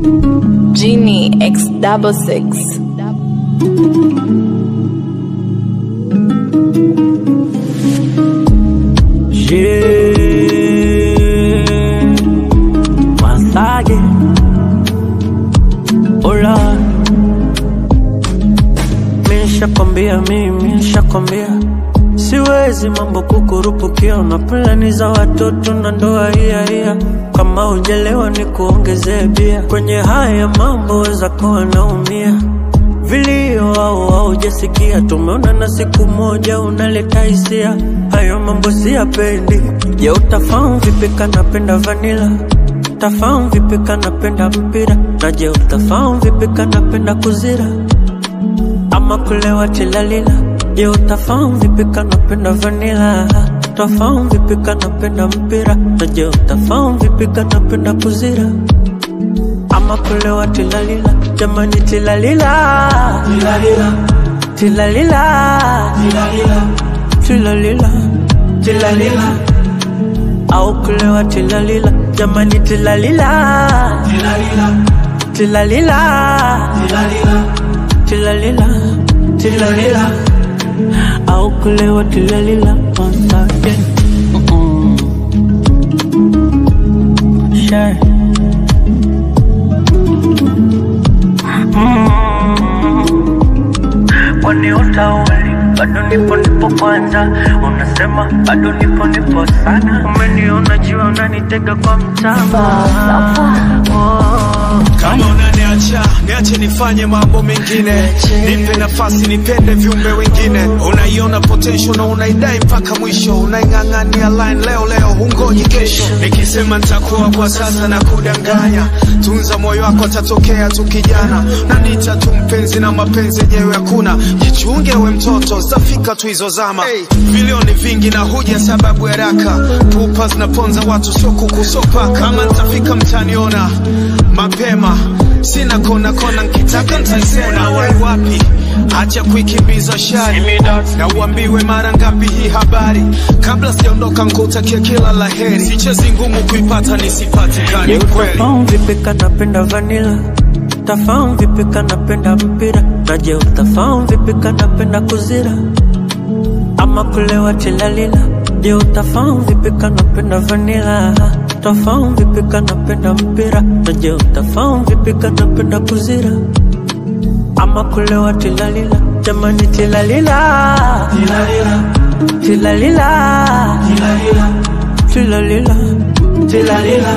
Genie X66. Masage Ola Nishakwambia siwezi mambo kukurupukia. Na plani za watoto na ndoa hiya. Kama hujelewa ni kuongezea bia. Kwenye haya mambo weza kuwa naumia. Vilio au haujasikia. Tumeona na siku moja unaleta hisia. Hayo mambo siyapendi. Je, utafahamu vipi kanapenda vanilla? Utafahamu vipi kanapenda mpira? Na je, utafahamu vipi kanapenda kuzira ama kulewa tilalila? Je, utafahamu vipi kanapenda vanilla? Utafahamu vipi kanapenda mpira? Na je, utafahamu vipi kanapenda kuzira ama kulewa tilalila? Jamani tilalila, tilalila, tilalila, tilalila, tilalila, au kulewa tilalila. Jamani tilalila, tilalila, tilalila, tilalila, tilalila, au kulewa tilalila. Once again, share. Kwani utauli bado nipo kwanza. Unasema bado nipo sana. Umeniona jiwa unanitega kwa mtama. Kama unaniacha, niache nifanye mambo mengine. Nipe nafasi nipende viumbe wengine. Unaiona potential na unaidai mpaka mwisho. Unaingangania line leo hungoji kesho. Nikisema nitakuwa kwa sasa na kudanganya. Tunza moyo wako atatokea tu kijana. Na nita tu mpenzi na mapenzi yenyewe hakuna. Jichunge we mtoto, zafika tu hizo zama. Milioni vingi na huja sababu haraka. Pupa zinaponza watu sio kukusopa. Kama nitafika mtaniona mapema. Sina kona nkitaka ntaisema. Wapi acha kuikimbiza shari. Na uambiwe mara ngapi hii habari. Kabla sijaondoka nkutakia kila laheri. Sichezi ngumu kuipata nisipatikani kweli. Utafahamu vipi kanapenda vanilla? Utafahamu vipi kanapenda mpira? Na je, utafahamu vipi kanapenda kuzira ama kulewa tilalila? Je, utafahamu vipi kanapenda vanilla? Utafahamu vipi kanapenda mpira? Na je, utafahamu vipi kanapenda kuzira ama kulewa tilalila? Jamani tilalila, tilalila, tilalila, tilalila, tilalila,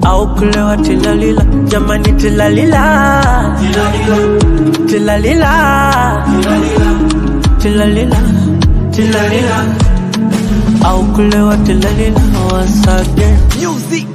au kulewa tilalila. Jamani tilalila, tilalila, tilalila, tilalila, au kulewa tilalila. Once again, music.